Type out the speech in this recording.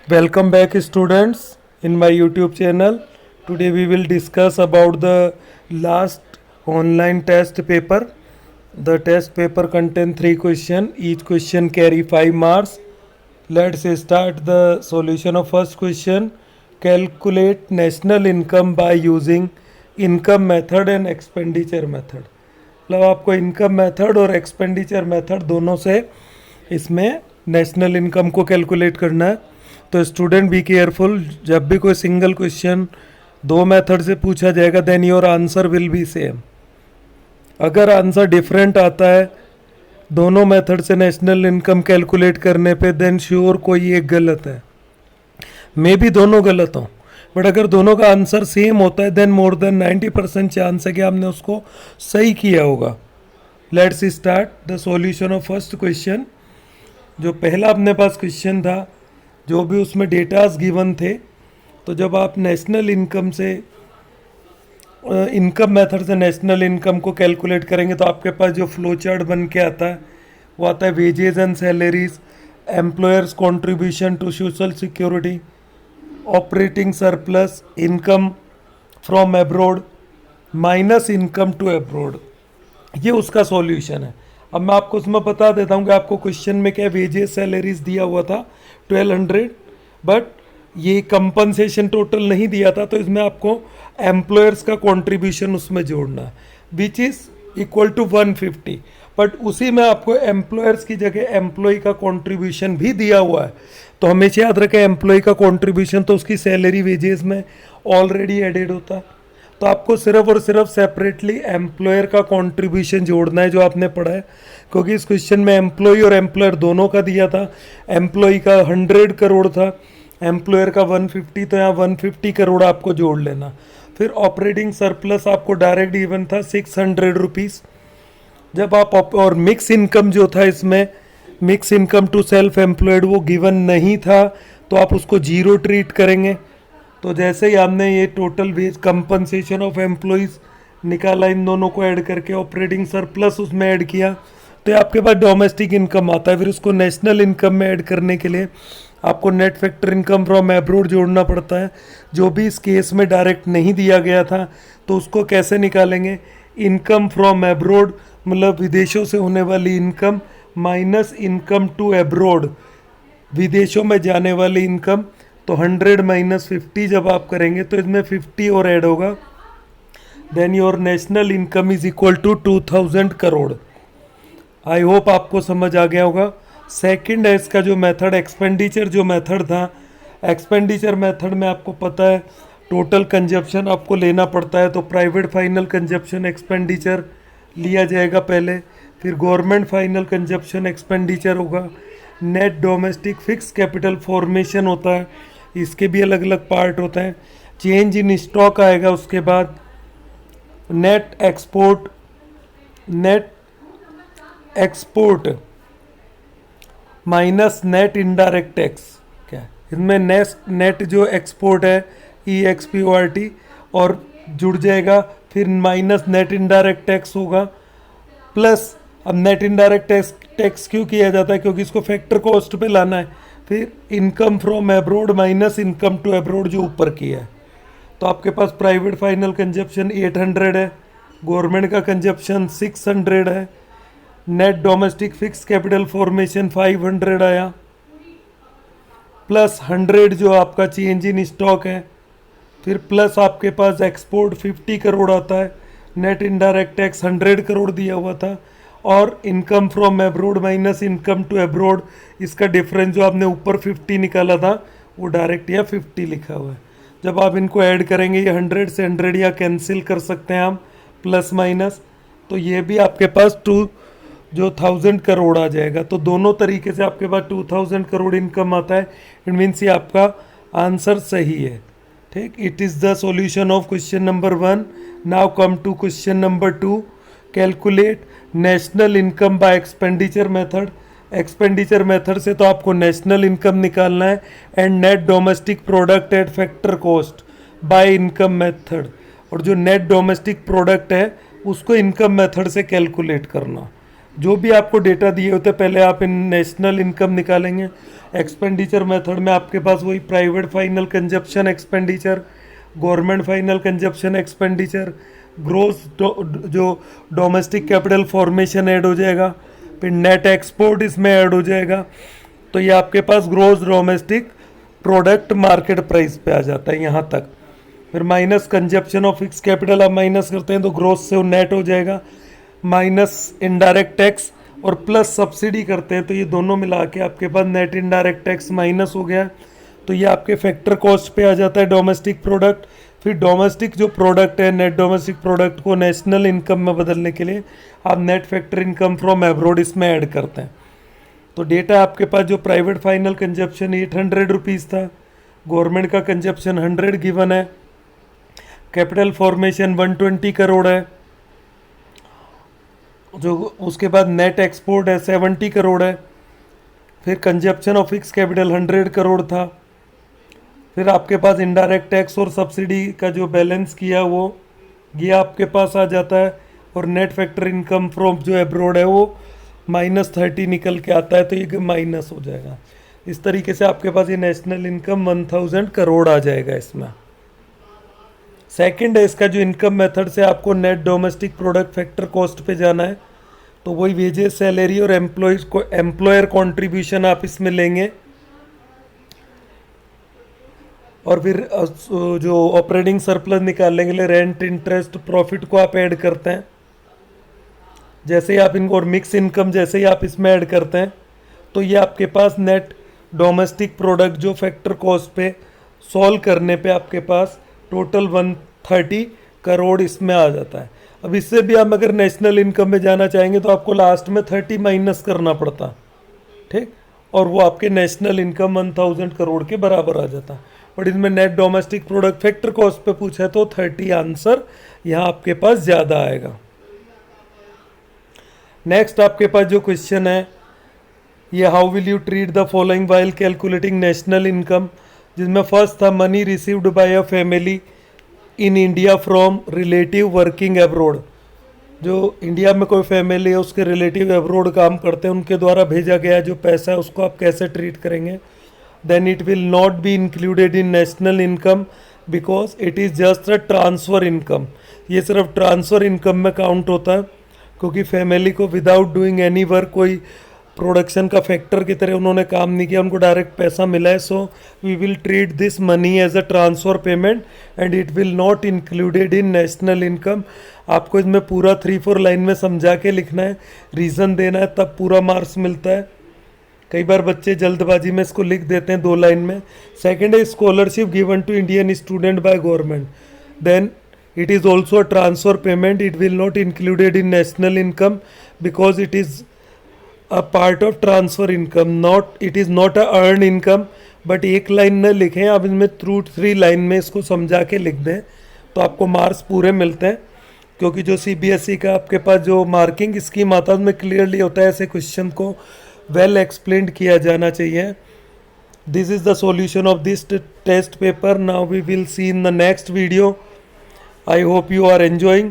Welcome back students in my YouTube channel. Today we will discuss about the last online test paper. The test paper contain 3 questions. Each question carry 5 marks. Let's start the solution of first question. Calculate national income by using income method and expenditure method. मतलब आपको income method और expenditure method दोनों से इसमें national income को calculate करना है. तो स्टूडेंट बी केयरफुल, जब भी कोई सिंगल क्वेश्चन दो मेथड से पूछा जाएगा then your answer will be same. अगर आंसर डिफरेंट आता है दोनों मेथड से नेशनल इनकम कैलकुलेट करने पे देन श्योर कोई एक गलत है. मे भी दोनों गलत हों, बट अगर दोनों का आंसर सेम होता है देन मोर देन 90% चांस है कि आपने उसको सही किया होगा. Let's start the solution of first question. जो पहला अपने पास क्वेश्चन था, जो भी उसमें डेटाज गिवन थे, तो जब आप नेशनल इनकम से इनकम मेथड से नेशनल इनकम को कैलकुलेट करेंगे तो आपके पास जो फ्लो चार्ट बन के आता है वो आता है wages and salaries, employers contribution to social security, operating surplus, income from abroad minus income to abroad. ये उसका सॉल्यूशन है. अब मैं आपको उसमें बता देता हूँ कि आपको क्वेश्चन में क्या वेजेस सैलरीज दिया हुआ था 1200, बट ये कंपनसेशन टोटल नहीं दिया था, तो इसमें आपको एम्प्लॉयर्स का कंट्रीब्यूशन उसमें जोड़ना है which is equal to 150. But उसी में आपको एम्प्लॉयर्स की जगह एम्प्लॉय का कंट्रीब्यूशन भी दिया हुआ है. तो हमेशा याद रखें एम्प्लॉय का कंट्रीब्यूशन तो उसकी सैलरी वेजेस में ऑलरेडी एडेड होता है. तो आपको सिर्फ और सिर्फ सेपरेटली एम्प्लॉयर का कंट्रीब्यूशन जोड़ना है जो आपने पढ़ा है, क्योंकि इस क्वेश्चन में एम्प्लॉय और एम्प्लॉयर दोनों का दिया था. एम्प्लॉय का 100 करोड़ था, एम्प्लॉयर का 150, तो यहाँ 150 करोड़ आपको जोड़ लेना. फिर ऑपरेटिंग सरप्लस आपको डायरेक्ट गिवन था 600 रुपीज़. जब आप और मिक्स इनकम जो था इसमें mix income to self employed वो गिवन नहीं था, तो आप उसको जीरो ट्रीट करेंगे. तो जैसे ही आपने ये total wage compensation of employees निकाला, इन दोनों को ऐड करके ऑपरेटिंग सरप्लस उसमें ऐड किया, तो आपके पास डोमेस्टिक इनकम आता है. फिर उसको नेशनल इनकम में ऐड करने के लिए आपको net factor income from abroad जोड़ना पड़ता है, जो भी इस केस में डायरेक्ट नहीं दिया गया था. तो उसको कैसे निकालेंगे? इनकम फ्रॉम एब्रोड मतलब विदेशों से होने वाली income minus income to abroad विदेशों में जाने वाली इनकम. तो 100 माइनस 50 जब आप करेंगे तो इसमें 50 और ऐड होगा, then your national income is equal to 2000 crore. I hope आपको समझ आ गया होगा. सेकंड है इसका जो मेथड एक्सपेंडिचर जो मेथड था, एक्सपेंडिचर मेथड में आपको पता है टोटल कंजप्शन आपको लेना पड़ता है. तो प्राइवेट फाइनल कंजप्शन एक्सपेंडिचर लिया जाएगा पहले, फिर गवर्नमेंट फाइनल कंजप्शन एक्सपेंडिचर होगा, net domestic fix capital formation होता है, इसके भी अलग अलग पार्ट होते हैं, चेंज इन स्टॉक आएगा, उसके बाद net export minus net indirect tax. क्या इसमें नेट जो एक्सपोर्ट है EXPORT और जुड़ जाएगा, फिर माइनस नेट इनडायरेक्ट टैक्स होगा, प्लस अब नेट इनडायरेक्ट टैक्स क्यों किया जाता है? क्योंकि इसको फैक्टर कॉस्ट पे लाना है. फिर income from abroad minus income to abroad जो ऊपर किया है. तो आपके पास प्राइवेट फाइनल कंजप्शन 800 है, गवर्नमेंट का कंजप्शन 600 है, net domestic fix capital formation 500 आया, प्लस 100 जो आपका चेंज इन स्टॉक है, फिर प्लस आपके पास एक्सपोर्ट 50 करोड़ आता है, नेट इनडायरेक्ट टैक्स 100 करोड़ दिया हुआ था, और income from abroad minus income to abroad इसका डिफरेंस जो आपने ऊपर 50 निकाला था वो डायरेक्ट यहाँ 50 लिखा हुआ है. जब आप इनको ऐड करेंगे ये 100 से 100 या कैंसिल कर सकते हैं आप प्लस माइनस, तो ये भी आपके पास 1000 करोड़ आ जाएगा. तो दोनों तरीके से आपके पास 2000 करोड़ इनकम आता है. इट मीन्स ये आपका आंसर सही है. ठीक, it is the solution of question number 1. Now come to question number 2. Calculate national income by expenditure method. Expenditure method से तो आपको नेशनल इनकम निकालना है and net domestic product at factor cost by income method. और जो net domestic product है उसको income method से कैलकुलेट करना. जो भी आपको डेटा दिए होते हैं पहले आप इन नेशनल इनकम निकालेंगे। एक्सपेंडिचर मेथड में आपके पास वही private final consumption expenditure, government final consumption expenditure, gross जो डोमेस्टिक कैपिटल फॉर्मेशन ऐड हो जाएगा, फिर नेट एक्सपोर्ट इसमें ऐड हो जाएगा। तो ये आपके पास gross domestic product market price पे आ जाता है यहाँ तक। फिर minus consumption of fix capital आप माइनस करते हैं तो ग्रोस से वो नेट हो जाएगा, माइनस इनडायरेक्ट टैक्स और प्लस सब्सिडी करते हैं तो ये दोनों मिला के आपके पास नेट इनडायरेक्ट टैक्स माइनस हो गया। तो ये आपके फैक्टर कॉस्ट पे आ जाता है डोमेस्टिक प्रोडक्ट। फिर डोमेस्टिक जो प्रोडक्ट है, नेट डोमेस्टिक प्रोडक्ट को नेशनल इनकम में बदलने के लिए आप net factor income from abroad इसमें ऐड करते हैं। तो डेटा आपके पास जो प्राइवेट फाइनल कंजप्शन 800 रुपीज़ था, गवर्नमेंट का कंजप्शन 100 गिवन है, कैपिटल फॉर्मेशन 120 करोड़ है, जो उसके बाद नेट एक्सपोर्ट है 70 करोड़ है, फिर consumption of fix capital 100 crore था, फिर आपके पास इनडायरेक्ट टैक्स और सब्सिडी का जो बैलेंस किया वो ये आपके पास आ जाता है, और नेट फैक्टर इनकम फ्रॉम जो एब्रोड है वो -30 निकल के आता है तो ये माइनस हो जाएगा। इस तरीके से आपके पास ये नेशनल इनकम 1000 करोड़ आ जाएगा इसमें। सेकंड है इसका जो इनकम मेथड से आपको net domestic product factor cost पे जाना है, तो वही वेजेस, सैलरी और एम्प्लॉयर कंट्रीब्यूशन आप इसमें लेंगे, और फिर जो ऑपरेटिंग सरप्लस निकालने के लिए रेंट, इंटरेस्ट, प्रॉफिट को आप ऐड करते हैं। जैसे ही आप इनको, और मिक्स इनकम जैसे ही आप इसमें ऐड करते हैं तो ये आपके पास नेट डोमेस्टिक प्रोडक्ट जो फैक्टर कॉस्ट पे सॉल्व करने पे आपके पास टोटल 130 करोड़ इसमें आ जाता है। अब इससे भी हम अगर नेशनल इनकम में जाना चाहेंगे तो आपको लास्ट में 30 माइनस करना पड़ता, ठीक, और वो आपके नेशनल इनकम 1000 करोड़ के बराबर आ जाता। बट इसमें net domestic product factor cost पे पूछा है तो 30 आंसर यहाँ आपके पास ज़्यादा आएगा। नेक्स्ट आपके पास जो क्वेश्चन है ये how will you treat the following while calculating national income, जिसमें फर्स्ट था money received by a family in India from relative working abroad. जो इंडिया में कोई फैमिली है उसके रिलेटिव एब्रोड काम करते हैं उनके द्वारा भेजा गया जो पैसा है उसको आप कैसे ट्रीट करेंगे। Then it will not be included in national income because it is just a transfer income. ये सिर्फ ट्रांसफ़र इनकम में काउंट होता है क्योंकि फैमिली को विदाउट डूइंग एनी वर्क, कोई प्रोडक्शन का फैक्टर की तरह उन्होंने काम नहीं किया, उनको डायरेक्ट पैसा मिला है। So we will treat this money as a transfer payment and it will not included in national income. आपको इसमें पूरा 3-4 लाइन में समझा के लिखना है, रीज़न देना है, तब पूरा मार्क्स मिलता है। कई बार बच्चे जल्दबाजी में इसको लिख देते हैं 2 लाइन में। सेकेंड है scholarship given to Indian student by government, then it is also a transfer payment, it will not included in national income because it is a part of transfer income, not it is not a earned income। But एक line न लिखें आप, इसमें 3 line में इसको समझा के लिख दें तो आपको मार्क्स पूरे मिलते हैं। क्योंकि जो CBSE का आपके पास जो मार्किंग स्कीम आता है उसमें क्लियरली होता है ऐसे क्वेश्चन को वेल एक्सप्लेन्ड किया जाना चाहिए। This is the solution of this test paper. Now we will see in the next video. I hope you are enjoying.